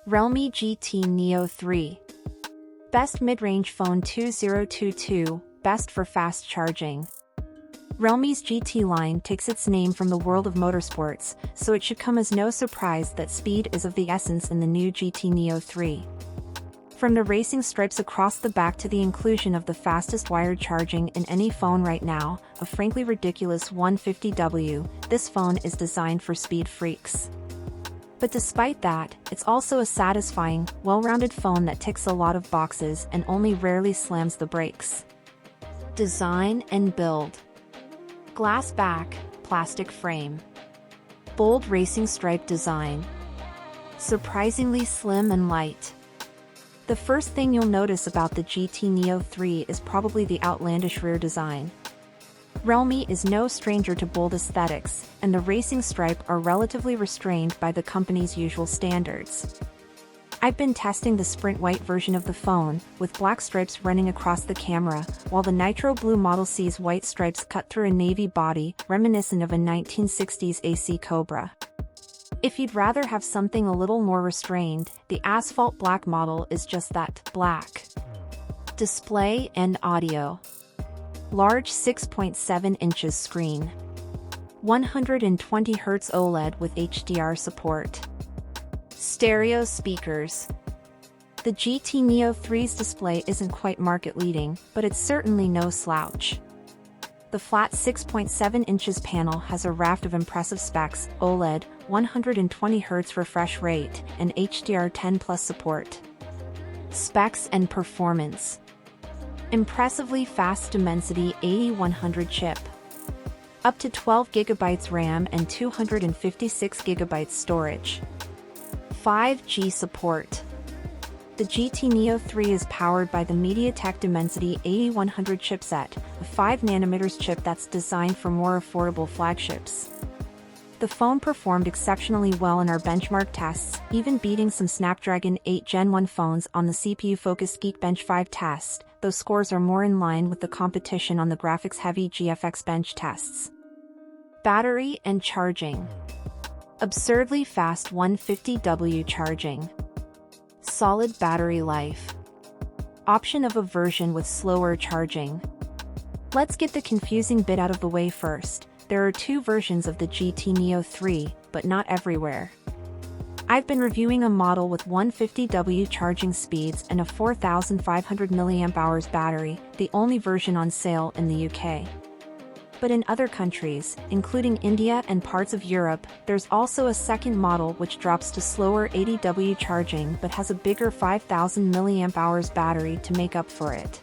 Realme GT Neo 3. Best mid-range phone 2022, best for fast charging. Realme's GT line takes its name from the world of motorsports, so it should come as no surprise that speed is of the essence in the new GT Neo 3. From the racing stripes across the back to the inclusion of the fastest wired charging in any phone right now, a frankly ridiculous 150W, this phone is designed for speed freaks. But despite that, it's also a satisfying, well-rounded phone that ticks a lot of boxes and only rarely slams the brakes. Design and build. Glass back, plastic frame. Bold racing stripe design. Surprisingly slim and light. The first thing you'll notice about the GT Neo 3 is probably the outlandish rear design. Realme is no stranger to bold aesthetics, and the racing stripe are relatively restrained by the company's usual standards. I've been testing the Sprint White version of the phone, with black stripes running across the camera, while the Nitro Blue Model sees white stripes cut through a navy body, reminiscent of a 1960s AC Cobra. If you'd rather have something a little more restrained, the Asphalt Black model is just that, black. Display and audio. Large 6.7 inches screen. 120 Hz OLED with HDR support. Stereo speakers. The GT Neo 3's display isn't quite market-leading, but it's certainly no slouch. The flat 6.7 inches panel has a raft of impressive specs: OLED, 120 Hz refresh rate, and HDR10+ support. Specs and performance. Impressively fast Dimensity 8100 chip. Up to 12 GB RAM and 256 GB storage. 5G support. The GT Neo 3 is powered by the MediaTek Dimensity 8100 chipset, a 5nm chip that's designed for more affordable flagships. The phone performed exceptionally well in our benchmark tests, even beating some Snapdragon 8 Gen 1 phones on the CPU-focused Geekbench 5 test, though scores are more in line with the competition on the graphics-heavy GFX Bench tests. Battery and charging. Absurdly fast 150W charging. Solid battery life. Option of a version with slower charging. Let's get the confusing bit out of the way first. There are two versions of the GT Neo 3, but not everywhere. I've been reviewing a model with 150W charging speeds and a 4500 mAh battery, the only version on sale in the UK. But in other countries, including India and parts of Europe, there's also a second model which drops to slower 80W charging but has a bigger 5000 mAh battery to make up for it.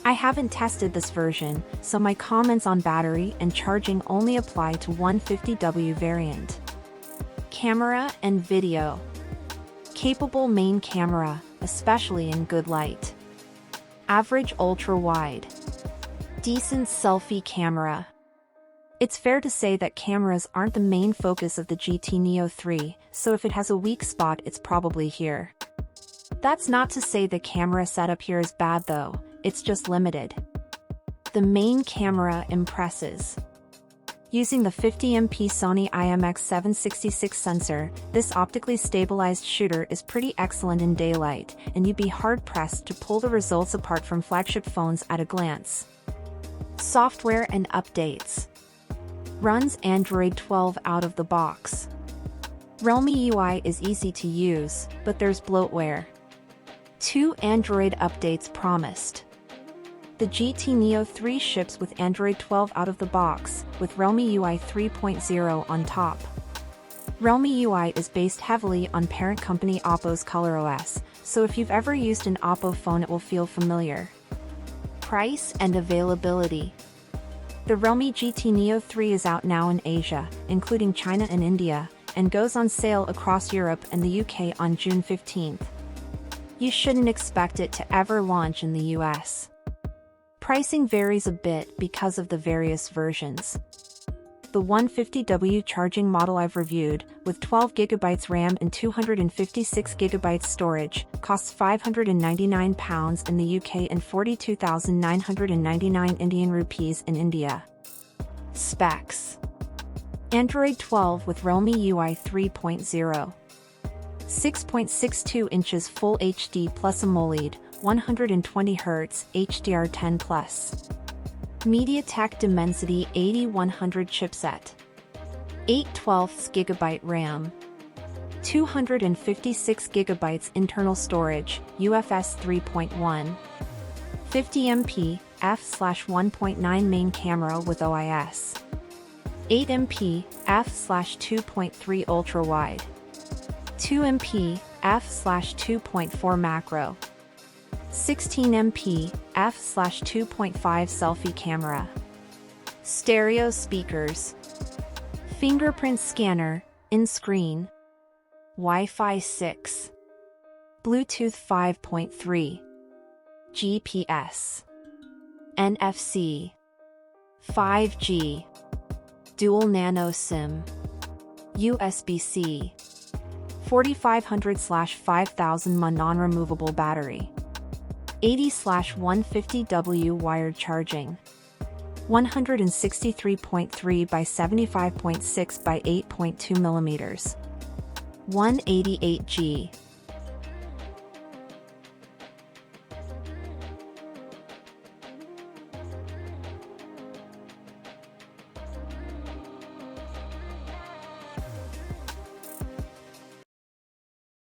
I haven't tested this version, so my comments on battery and charging only apply to 150W variant. Camera and video. Capable main camera, especially in good light. Average ultra-wide. Decent selfie camera. It's fair to say that cameras aren't the main focus of the GT Neo 3, so if it has a weak spot, it's probably here. That's not to say the camera setup here is bad though, it's just limited. The main camera impresses. Using the 50MP Sony IMX766 sensor, this optically stabilized shooter is pretty excellent in daylight, and you'd be hard-pressed to pull the results apart from flagship phones at a glance. Software and updates. Runs Android 12 out of the box. Realme UI is easy to use, but there's bloatware. 2 Android updates promised. The GT Neo 3 ships with Android 12 out of the box, with Realme UI 3.0 on top. Realme UI is based heavily on parent company Oppo's ColorOS, so if you've ever used an Oppo phone it will feel familiar. Price and availability. The Realme GT Neo 3 is out now in Asia, including China and India, and goes on sale across Europe and the UK on June 15th. You shouldn't expect it to ever launch in the US. Pricing varies a bit because of the various versions. The 150W charging model I've reviewed, with 12GB RAM and 256GB storage, costs £599 in the UK and 42,999 Indian rupees in India. Specs. Android 12 with Realme UI 3.0. 6.62 inches Full HD plus AMOLED, 120Hz HDR10+. MediaTek Dimensity 8100 chipset. 8/12 GB RAM. 256 GB internal storage, UFS 3.1. 50 MP, f/1.9 main camera with OIS. 8 MP, f/2.3 ultrawide. 2 MP, f/2.4 macro. 16 MP, f/2.5 selfie camera. Stereo speakers. Fingerprint scanner, in-screen. Wi-Fi 6. Bluetooth 5.3. GPS. NFC. 5G. Dual-nano SIM. USB-C. 4500/5000 mAh non-removable battery. 80/150W wired charging. 163.3 by 75.6 by 8.2 mm. 188G.